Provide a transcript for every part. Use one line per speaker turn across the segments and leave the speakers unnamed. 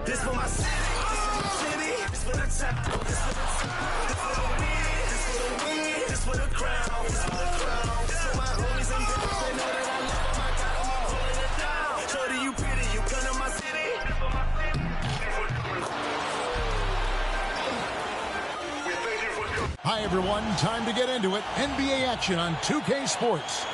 This for my city. This for the top. This for the top. This for the win. This for the win. This for the crown. This for the crown. This for my homies and bitches. They know that I love them. I got them all holding it down. Shorty, you pretty. You come to my city. This for my city.
Hi, everyone. Time to get into it. NBA action on 2K Sports.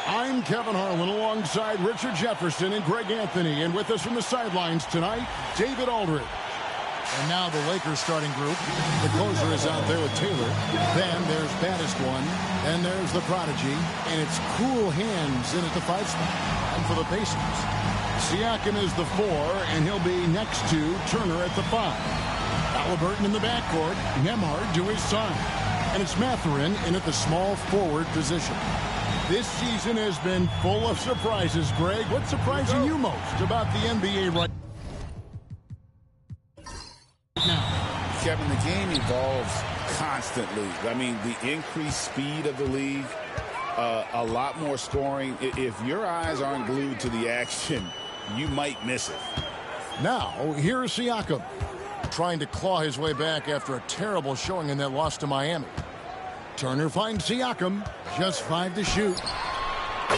I'm Kevin Harlan alongside Richard Jefferson and Greg Anthony. And with us from the sidelines tonight, David Aldridge. And now the Lakers starting group. The closer is out there with Taylor. Then there's baddest one. And there's the prodigy. And it's cool hands in at the 5 spot. And for the Pacers, Siakam is the 4, and he'll be next to Turner at the 5. Halliburton in the backcourt, Nembhard to his side. And it's Mathurin in at the small forward position. This season has been full of surprises, Greg. What's surprising you most about the NBA right now?
Kevin, the game evolves constantly. I mean, the increased speed of the league, a lot more scoring. If your eyes aren't glued to the action, you might miss it.
Now, here's Siakam, trying to claw his way back after a terrible showing in that loss to Miami. Turner finds Siakam, just 5 to shoot.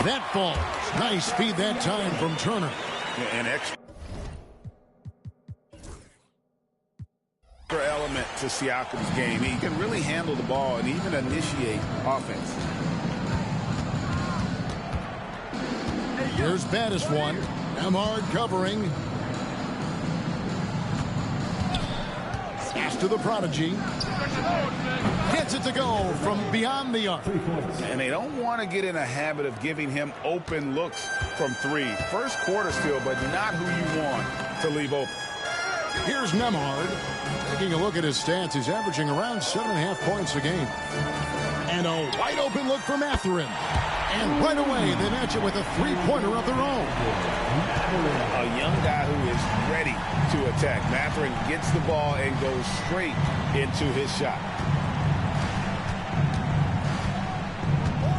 That falls. Nice speed that time from Turner.
An extra element to Siakam's game. He can really handle the ball and even initiate offense.
Here's baddest one. Nembhard covering. Pass to the prodigy. Gets it to go from beyond the arc.
And they don't want to get in a habit of giving him open looks from 3. First quarter still, but not who you want to leave open.
Here's Nembhard. Taking a look at his stats, he's averaging around 7.5 points a game. And a wide open look for Mathurin. And right away, they match it with a 3-pointer of their own.
A young guy who is ready to attack. Mathurin gets the ball and goes straight into his shot.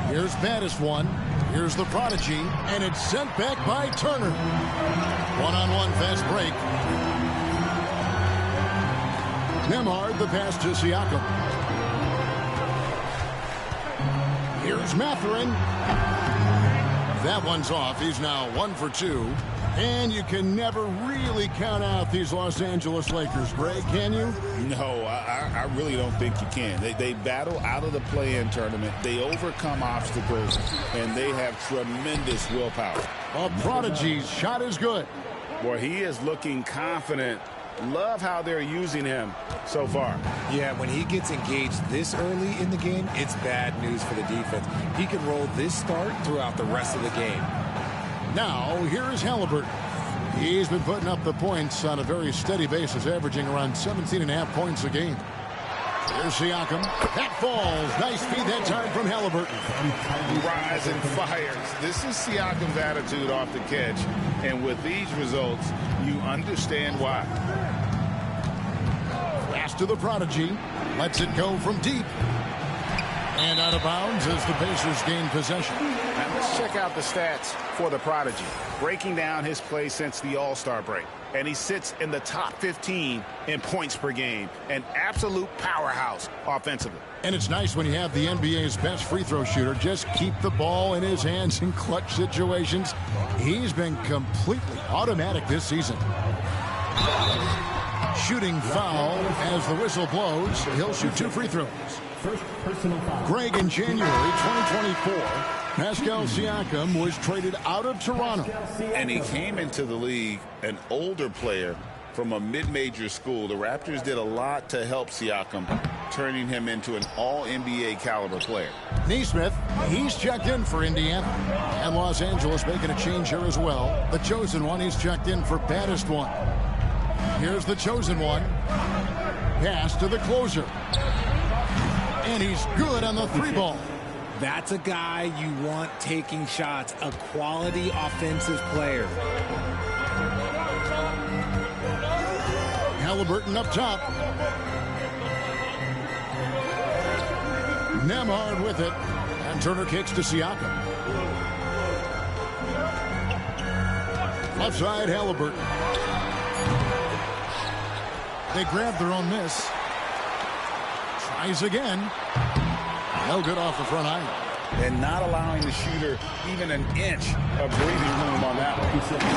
Here's baddest one. Here's the prodigy. And it's sent back by Turner. One-on-one fast break. Nembhard, the pass to Siakam. Here's Mathurin. That one's off. He's now 1 for 2. And you can never really count out these Los Angeles Lakers, Greg, can you?
No, I really don't think you can. They battle out of the play-in tournament. They overcome obstacles, and they have tremendous willpower.
A prodigy's shot is good.
Boy, he is looking confident. Love how they're using him so far.
Yeah, when he gets engaged this early in the game, it's bad news for the defense. He can roll this start throughout the rest of the game.
Now, here is Halliburton. He's been putting up the points on a very steady basis, averaging around 17.5 points a game. Here's Siakam. That falls. Nice feed that time from Halliburton.
Rise and fires. This is Siakam's attitude off the catch. And with these results, you understand why.
Pass to the prodigy. Lets it go from deep. And out of bounds as the Pacers gain possession.
Now let's check out the stats for the prodigy. Breaking down his play since the All-Star break. And he sits in the top 15 in points per game. An absolute powerhouse offensively.
And it's nice when you have the NBA's best free throw shooter just keep the ball in his hands in clutch situations. He's been completely automatic this season. Shooting foul as the whistle blows. He'll shoot 2 free throws.
First personal foul.
Greg, in January 2024, Pascal Siakam was traded out of Toronto.
And he came into the league an older player from a mid-major school. The Raptors did a lot to help Siakam, turning him into an all-NBA caliber player.
Nesmith, he's checked in for Indiana. And Los Angeles making a change here as well. The chosen one, he's checked in for baddest one. Here's the chosen one. Pass to the closer. And he's good on the 3-ball.
That's a guy you want taking shots, a quality offensive player.
Halliburton up top. Nembhard with it. And Turner kicks to Siakam. Left side, Halliburton. They grab their own miss. Tries again. No good off the front iron.
And not allowing the shooter even an inch of breathing room on that one.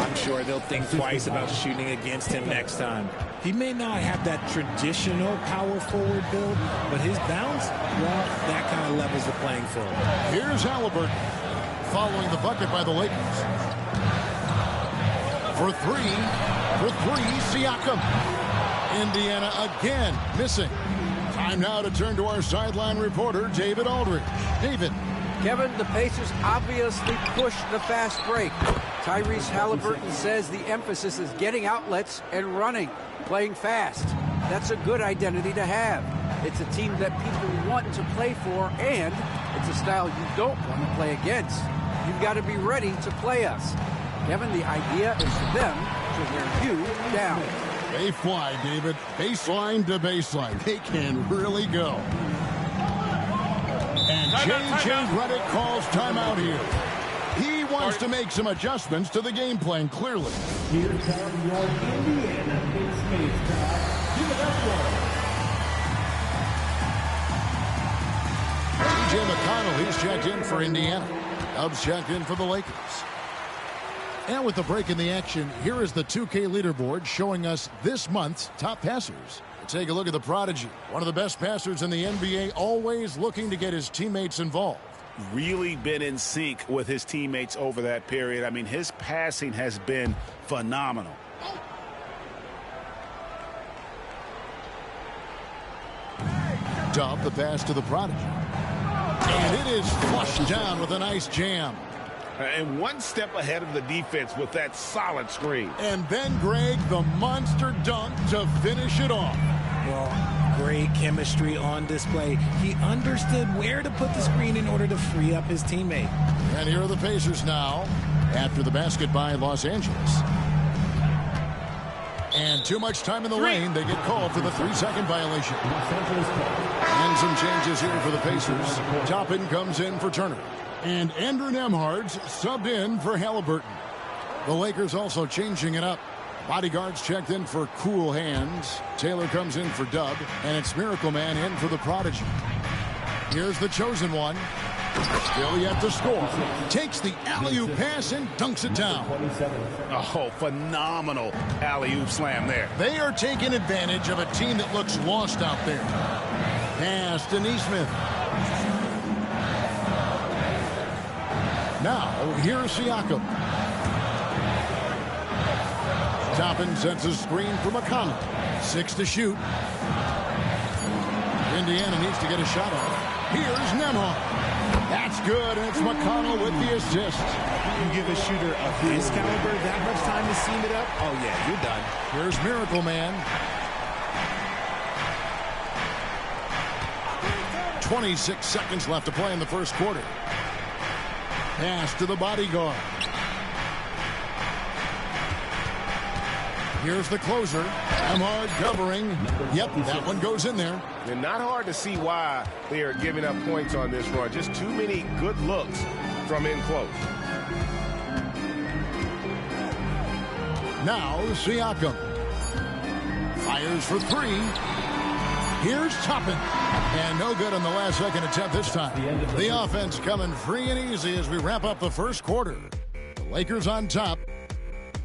I'm sure they'll think twice about shooting against him next time. He may not have that traditional power forward build, but his bounce, well, that kind of levels the playing field.
Here's Halliburton following the bucket by the Lakers. For three, Siakam. Indiana again missing. Time now to turn to our sideline reporter, David Aldridge. David.
Kevin, the Pacers obviously pushed the fast break. Tyrese Halliburton says the emphasis is getting outlets and running, playing fast. That's a good identity to have. It's a team that people want to play for, and it's a style you don't want to play against. You've got to be ready to play us. Kevin, the idea is for them to wear you down.
They fly, David. Baseline to baseline. They can really go. And J.J. Redick calls timeout here. He wants to make some adjustments to the game plan, clearly.
Here comes your Indiana Space Time. Give it up one.
T.J. McConnell, he's checked in for Indiana. Dubs checked in for the Lakers. And with the break in the action, here is the 2K leaderboard showing us this month's top passers. Take a look at the prodigy. One of the best passers in the NBA, always looking to get his teammates involved.
Really been in sync with his teammates over that period. I mean, his passing has been phenomenal.
Dub the pass to the prodigy. And it is flushed down with a nice jam.
And one step ahead of the defense with that solid screen.
And then, Greg, the monster dunk to finish it off.
Well, great chemistry on display. He understood where to put the screen in order to free up his teammate.
And here are the Pacers now after the basket by Los Angeles. And too much time in the lane. They get called for the 3-second violation. And some changes here for the Pacers. Toppin comes in for Turner. And Andrew Nembhard's subbed in for Halliburton. The Lakers also changing it up. Bodyguards checked in for Cool Hands. Taylor comes in for Dub. And it's Miracle Man in for the Prodigy. Here's the chosen one. Still yet to score. Takes the alley-oop pass and dunks it down.
Oh, phenomenal alley-oop slam there.
They are taking advantage of a team that looks lost out there. Pass to Nesmith. Now, here's Siakam. Toppin sets a screen for McConnell. 6 to shoot. Indiana needs to get a shot off. Here's Nembhard. That's good, and it's McConnell with the assist.
You give a shooter of his caliber that much time to seam it up, oh yeah, you're done.
Here's Miracle Man. 26 seconds left to play in the first quarter. Pass to the bodyguard. Here's the closer. Nembhard covering. Yep, that one goes in there.
And not hard to see why they are giving up points on this run. Just too many good looks from in close.
Now Siakam. Fires for 3. Here's Toppin. And no good on the last second attempt this time. The offense coming free and easy as we wrap up the first quarter. The Lakers on top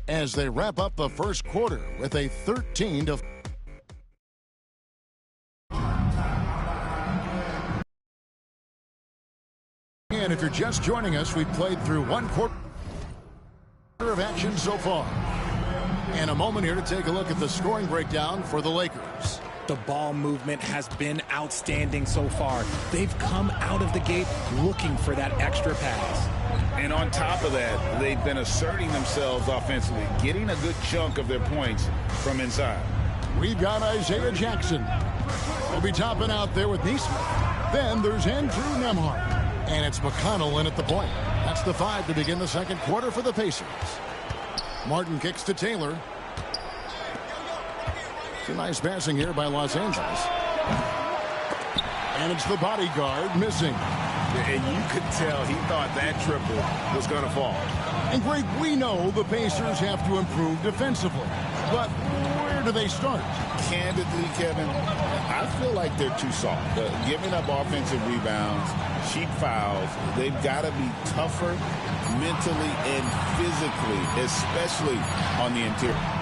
as they wrap up the first quarter with a 13 to... And if you're just joining us, we've played through one quarter of action so far. And a moment here to take a look at the scoring breakdown for the Lakers.
The ball movement has been outstanding so far. They've come out of the gate looking for that extra pass.
And on top of that, they've been asserting themselves offensively, getting a good chunk of their points from inside.
We've got Isaiah Jackson. He'll be topping out there with Nesmith. Then there's Andrew Nembhard. And it's McConnell in at the point. That's the 5 to begin the second quarter for the Pacers. Martin kicks to Taylor. It's a nice passing here by Los Angeles. And it's the bodyguard missing.
And you could tell he thought that triple was going to fall.
And Greg, we know the Pacers have to improve defensively. But Where do they start?
Candidly, Kevin, I feel like they're too soft. Giving up offensive rebounds, cheap fouls, they've got to be tougher mentally and physically, especially on the interior.